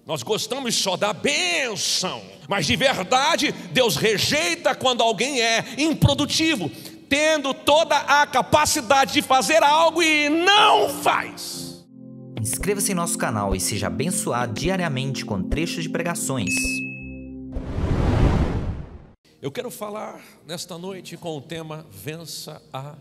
Nós gostamos só da bênção, mas de verdade Deus rejeita quando alguém é improdutivo, tendo toda a capacidade de fazer algo e não faz. Inscreva-se em nosso canal e seja abençoado diariamente com trechos de pregações. Eu quero falar nesta noite com o tema Vença a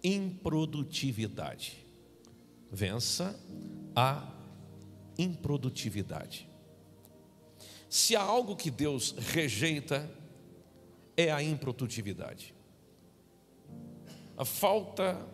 improdutividade. Vença a improdutividade. Se há algo que Deus rejeita, é a improdutividade. A falta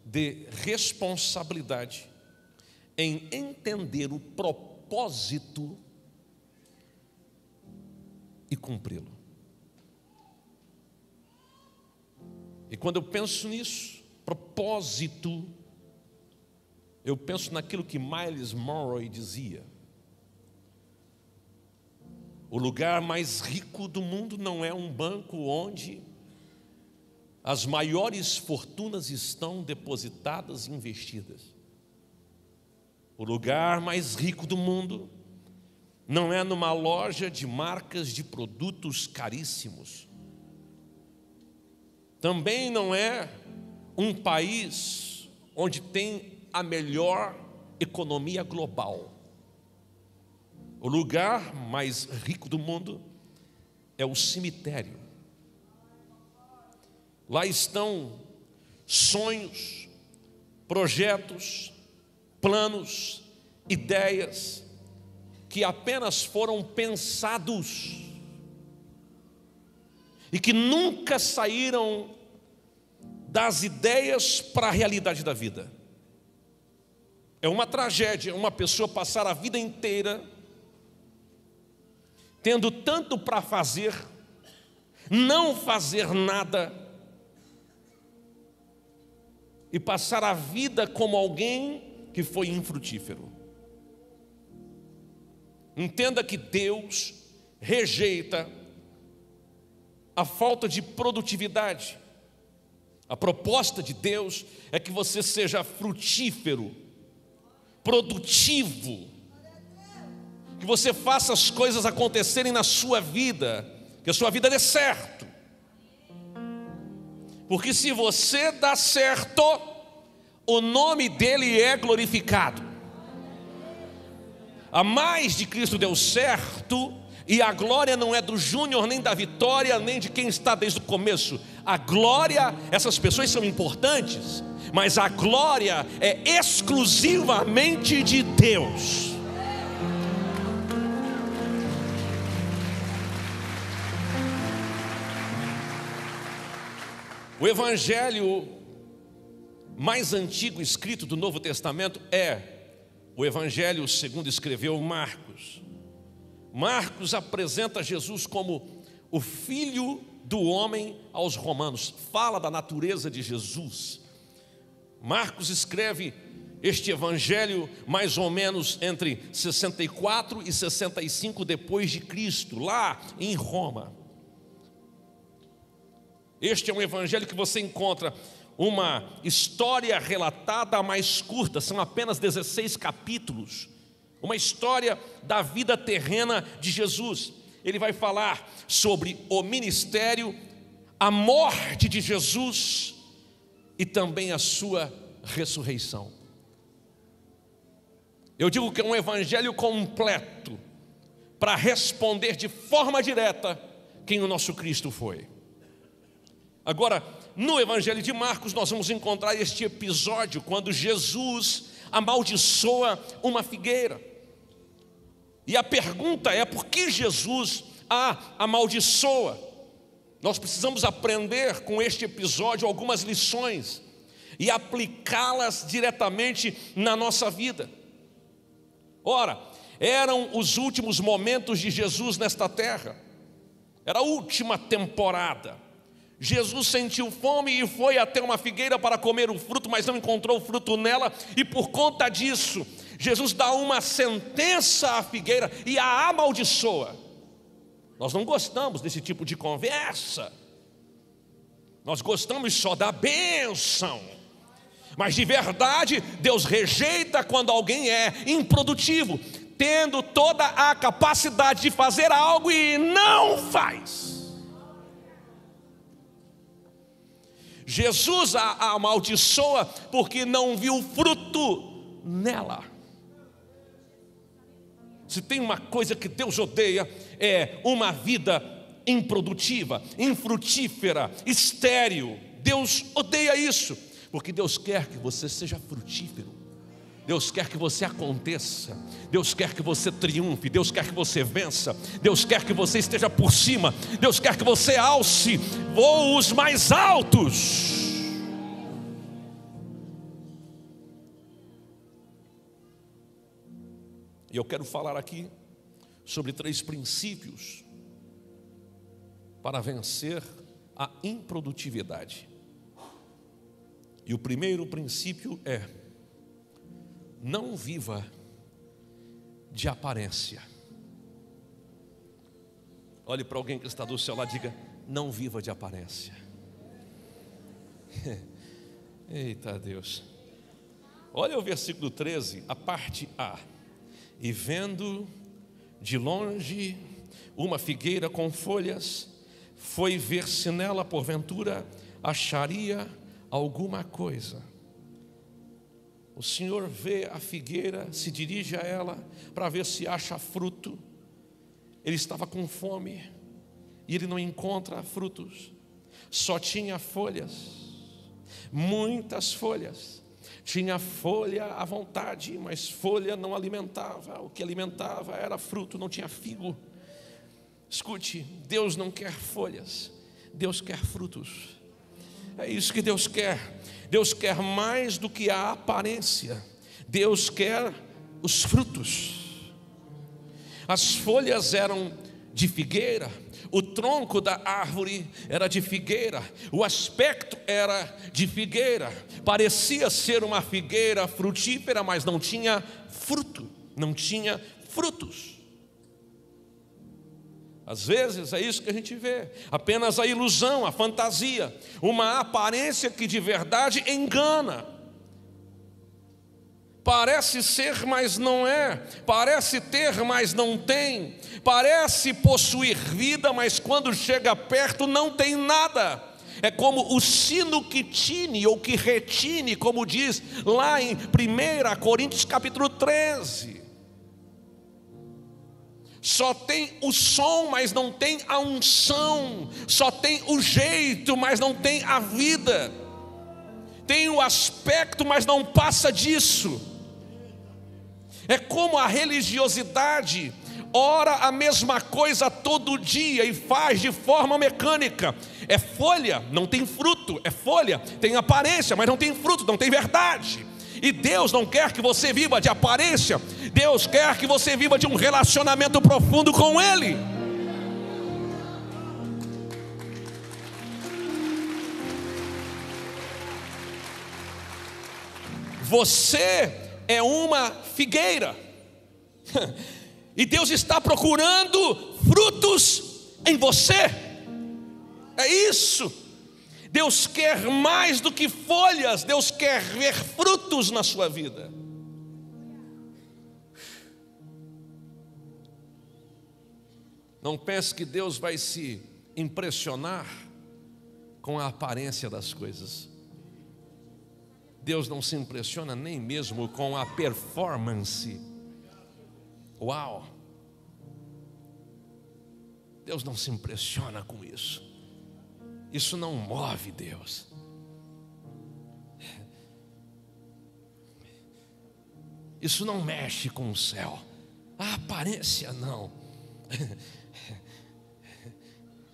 de responsabilidade em entender o propósito e cumpri-lo. E quando eu penso nisso, propósito, eu penso naquilo que Miles Monroe dizia: o lugar mais rico do mundo não é um banco onde as maiores fortunas estão depositadas e investidas. O lugar mais rico do mundo não é numa loja de marcas de produtos caríssimos. Também não é um país onde tem a melhor economia global. O lugar mais rico do mundo é o cemitério. Lá estão sonhos, projetos, planos, ideias que apenas foram pensados e que nunca saíram das ideias para a realidade da vida. É uma tragédia uma pessoa passar a vida inteira tendo tanto para fazer, não fazer nada e passar a vida como alguém que foi infrutífero. Entenda que Deus rejeita a falta de produtividade. A proposta de Deus é que você seja frutífero, produtivo, que você faça as coisas acontecerem na sua vida, que a sua vida dê certo. Porque se você dá certo, o nome dele é glorificado. A mais de Cristo deu certo, e a glória não é do Júnior, nem da Vitória, nem de quem está desde o começo. A glória, essas pessoas são importantes, mas a glória é exclusivamente de Deus. O evangelho mais antigo escrito do Novo Testamento é o evangelho segundo escreveu Marcos. Marcos apresenta Jesus como o filho do homem aos romanos, fala da natureza de Jesus. Marcos escreve este evangelho mais ou menos entre 64 e 65 depois de Cristo, lá em Roma. Este é um evangelho que você encontra uma história relatada mais curta, são apenas 16 capítulos. Uma história da vida terrena de Jesus. Ele vai falar sobre o ministério, a morte de Jesus e também a sua ressurreição. Eu digo que é um evangelho completo para responder de forma direta quem o nosso Cristo foi. Agora, no evangelho de Marcos nós vamos encontrar este episódio quando Jesus amaldiçoa uma figueira. E a pergunta é: por que Jesus a amaldiçoa? Nós precisamos aprender com este episódio algumas lições e aplicá-las diretamente na nossa vida. Ora, eram os últimos momentos de Jesus nesta terra. Era a última temporada. Jesus sentiu fome e foi até uma figueira para comer o fruto, mas não encontrou fruto nela, e por conta disso Jesus dá uma sentença à figueira e a amaldiçoa. Nós não gostamos desse tipo de conversa. Nós gostamos só da bênção. Mas de verdade, Deus rejeita quando alguém é improdutivo, tendo toda a capacidade de fazer algo e não faz. Jesus a amaldiçoa porque não viu fruto nela. Se tem uma coisa que Deus odeia, é uma vida improdutiva, infrutífera, estéril. Deus odeia isso, porque Deus quer que você seja frutífero. Deus quer que você aconteça. Deus quer que você triunfe. Deus quer que você vença. Deus quer que você esteja por cima. Deus quer que você alce voos mais altos. E eu quero falar aqui sobre 3 princípios para vencer a improdutividade. E o primeiro princípio é: não viva de aparência. Olhe para alguém que está do seu lado e diga: não viva de aparência. Eita Deus. Olha o versículo 13, a parte A. E vendo de longe uma figueira com folhas, foi ver se nela porventura acharia alguma coisa. O Senhor vê a figueira, se dirige a ela para ver se acha fruto. Ele estava com fome e ele não encontra frutos, só tinha folhas, muitas folhas. Tinha folha à vontade, mas folha não alimentava. O que alimentava era fruto, não tinha figo. Escute, Deus não quer folhas, Deus quer frutos. É isso que Deus quer. Deus quer mais do que a aparência. Deus quer os frutos. As folhas eram de figueira, o tronco da árvore era de figueira, o aspecto era de figueira. Parecia ser uma figueira frutífera, mas não tinha fruto, não tinha frutos. Às vezes é isso que a gente vê, apenas a ilusão, a fantasia, uma aparência que de verdade engana. Parece ser, mas não é. Parece ter, mas não tem. Parece possuir vida, mas quando chega perto não tem nada. É como o sino que tine ou que retine, como diz lá em 1 Coríntios capítulo 13. Só tem o som, mas não tem a unção. Só tem o jeito, mas não tem a vida. Tem o aspecto, mas não passa disso. É como a religiosidade ora a mesma coisa todo dia e faz de forma mecânica. É folha, não tem fruto. É folha, tem aparência, mas não tem fruto, não tem verdade. E Deus não quer que você viva de aparência. Deus quer que você viva de um relacionamento profundo com Ele. Você é uma figueira, e Deus está procurando frutos em você. É isso. Deus quer mais do que folhas. Deus quer ver frutos na sua vida. Não pense que Deus vai se impressionar com a aparência das coisas. Deus não se impressiona nem mesmo com a performance. Uau! Deus não se impressiona com isso. Isso não move Deus. Isso não mexe com o céu. A aparência não.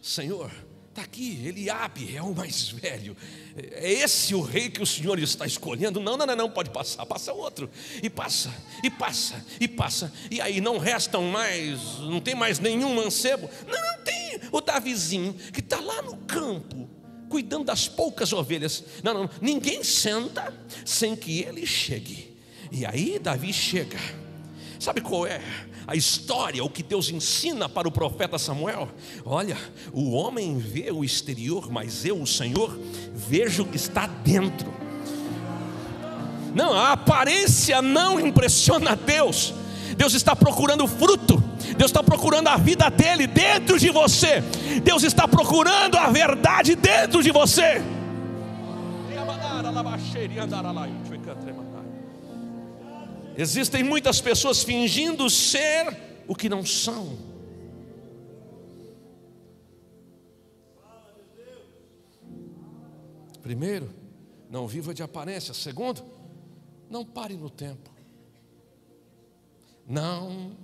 Senhor, está aqui, Eliabe é o mais velho. É esse o rei que o Senhor está escolhendo? Não, pode passar, passa outro. E passa, e passa, e passa. E aí não restam mais, não tem mais nenhum mancebo. Não tem o Davizinho que está lá no campo, cuidando das poucas ovelhas. Não, ninguém senta sem que ele chegue. E aí Davi chega. Sabe qual é a história, o que Deus ensina para o profeta Samuel? Olha, o homem vê o exterior, mas eu, o Senhor, vejo o que está dentro. Não, a aparência não impressiona Deus. Deus está procurando fruto, Deus está procurando a vida dele dentro de você, Deus está procurando a verdade dentro de você. Existem muitas pessoas fingindo ser o que não são. Primeiro, não viva de aparência. Segundo, não pare no tempo. Não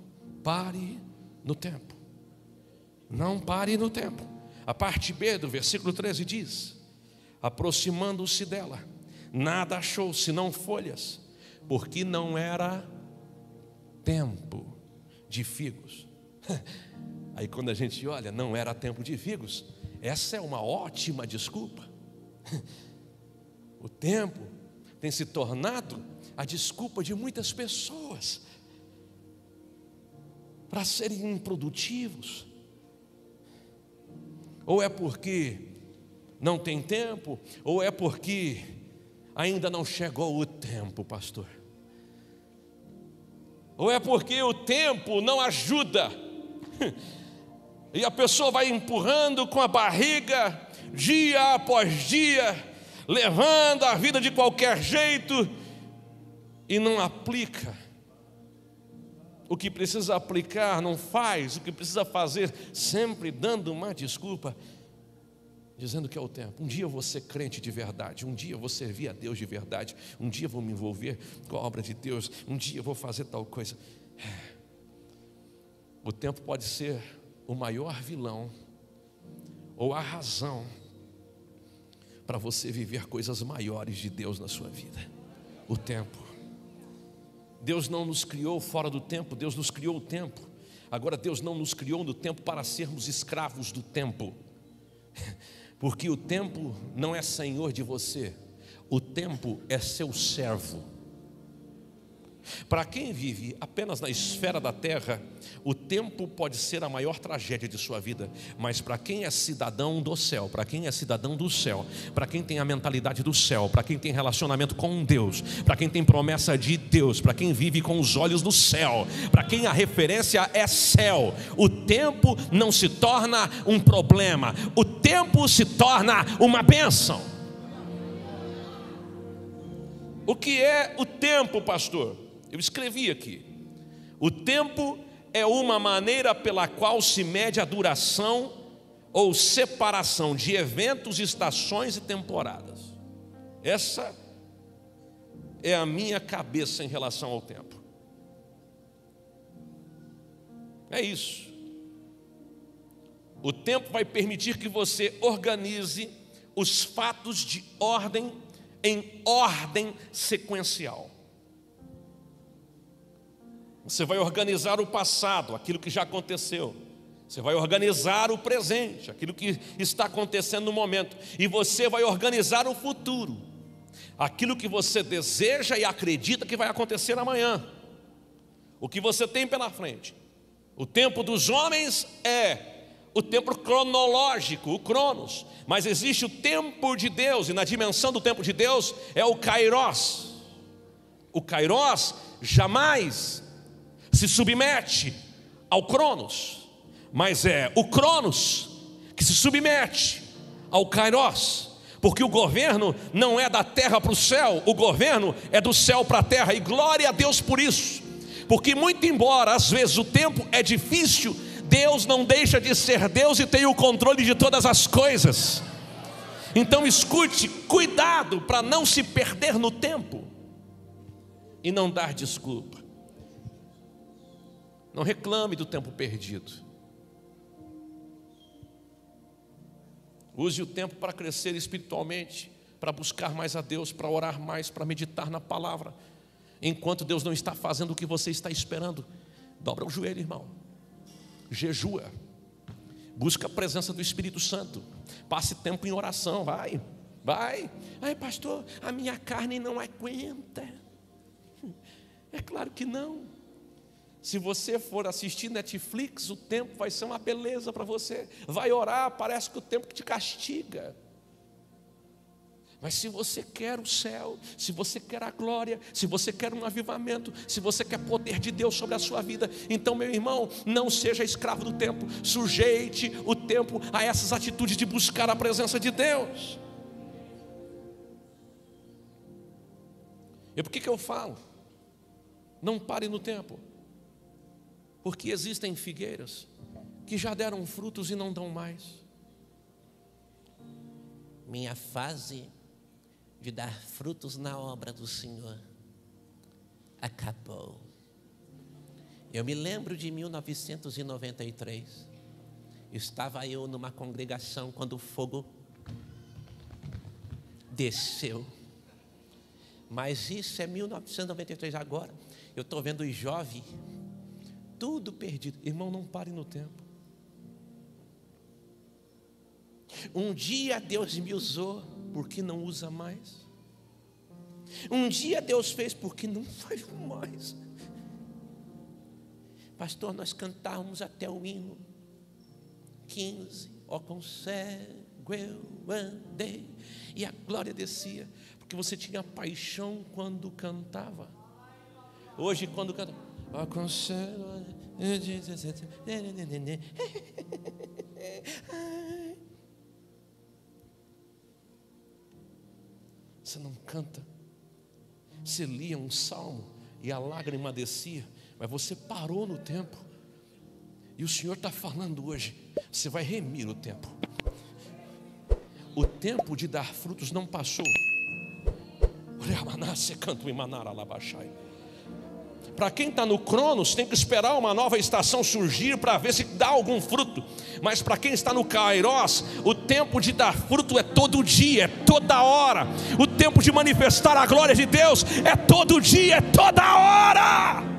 pare no tempo. Não pare no tempo. A parte B do versículo 13 diz: aproximando-se dela, nada achou senão folhas, porque não era tempo de figos. Aí quando a gente olha, não era tempo de figos, essa é uma ótima desculpa. O tempo tem se tornado a desculpa de muitas pessoas para serem improdutivos. Ou é porque não tem tempo, ou é porque ainda não chegou o tempo, pastor. Ou é porque o tempo não ajuda, e a pessoa vai empurrando com a barriga, dia após dia, levando a vida de qualquer jeito, e não aplica o que precisa aplicar, não faz o que precisa fazer, sempre dando uma desculpa, dizendo que é o tempo. Um dia eu vou ser crente de verdade, um dia eu vou servir a Deus de verdade, um dia eu vou me envolver com a obra de Deus, um dia eu vou fazer tal coisa. O tempo pode ser o maior vilão, ou a razão para você viver coisas maiores de Deus na sua vida. O tempo. Deus não nos criou fora do tempo, Deus nos criou o tempo. Agora Deus não nos criou no tempo para sermos escravos do tempo, porque o tempo não é senhor de você, o tempo é seu servo. Para quem vive apenas na esfera da terra, o tempo pode ser a maior tragédia de sua vida. Mas para quem é cidadão do céu, para quem é cidadão do céu, para quem tem a mentalidade do céu, para quem tem relacionamento com Deus, para quem tem promessa de Deus, para quem vive com os olhos no céu, para quem a referência é céu, o tempo não se torna um problema, o tempo se torna uma bênção. O que é o tempo, pastor? Eu escrevi aqui: o tempo é uma maneira pela qual se mede a duração ou separação de eventos, estações e temporadas. Essa é a minha cabeça em relação ao tempo. É isso. O tempo vai permitir que você organize os fatos de ordem em ordem sequencial. Você vai organizar o passado, aquilo que já aconteceu. Você vai organizar o presente, aquilo que está acontecendo no momento. E você vai organizar o futuro, aquilo que você deseja e acredita que vai acontecer amanhã. O que você tem pela frente. O tempo dos homens é o tempo cronológico, o cronos. Mas existe o tempo de Deus, e na dimensão do tempo de Deus é o kairos. O kairos jamais se submete ao cronos, mas é o cronos que se submete ao kairos, porque o governo não é da terra para o céu, o governo é do céu para a terra, e glória a Deus por isso, porque muito embora às vezes o tempo é difícil, Deus não deixa de ser Deus e tem o controle de todas as coisas. Então escute, cuidado para não se perder no tempo e não dar desculpa. Não reclame do tempo perdido. Use o tempo para crescer espiritualmente, para buscar mais a Deus, para orar mais, para meditar na palavra. Enquanto Deus não está fazendo o que você está esperando, dobra o joelho, irmão. Jejua. Busca a presença do Espírito Santo. Passe tempo em oração, vai. Ai, pastor, a minha carne não aguenta. É claro que não. Se você for assistir Netflix, o tempo vai ser uma beleza para você. Vai orar, parece que o tempo te castiga. Mas se você quer o céu, se você quer a glória, se você quer um avivamento, se você quer poder de Deus sobre a sua vida, então, meu irmão, não seja escravo do tempo. Sujeite o tempo a essas atitudes de buscar a presença de Deus. E por que eu falo? Não pare no tempo. Porque existem figueiras que já deram frutos e não dão mais. Minha fase de dar frutos na obra do Senhor acabou. Eu me lembro de 1993. Estava eu numa congregação quando o fogo desceu. Mas isso é 1993 agora. Eu estou vendo os jovens, tudo perdido. Irmão, não pare no tempo. Um dia Deus me usou, porque não usa mais. Um dia Deus fez, porque não faz mais. Pastor, nós cantávamos até o hino 15, ó quão cego eu andei, e a glória descia, porque você tinha paixão quando cantava. Hoje quando canta, ó quão cego você não canta. Você lia um salmo e a lágrima descia, mas você parou no tempo. E o Senhor está falando hoje, você vai remir o tempo. O tempo de dar frutos não passou. Para quem está no Cronos, tem que esperar uma nova estação surgir para ver se dá algum fruto. Mas para quem está no Kairos, o tempo de dar fruto é todo dia, é toda hora. O tempo de manifestar a glória de Deus é todo dia, é toda hora.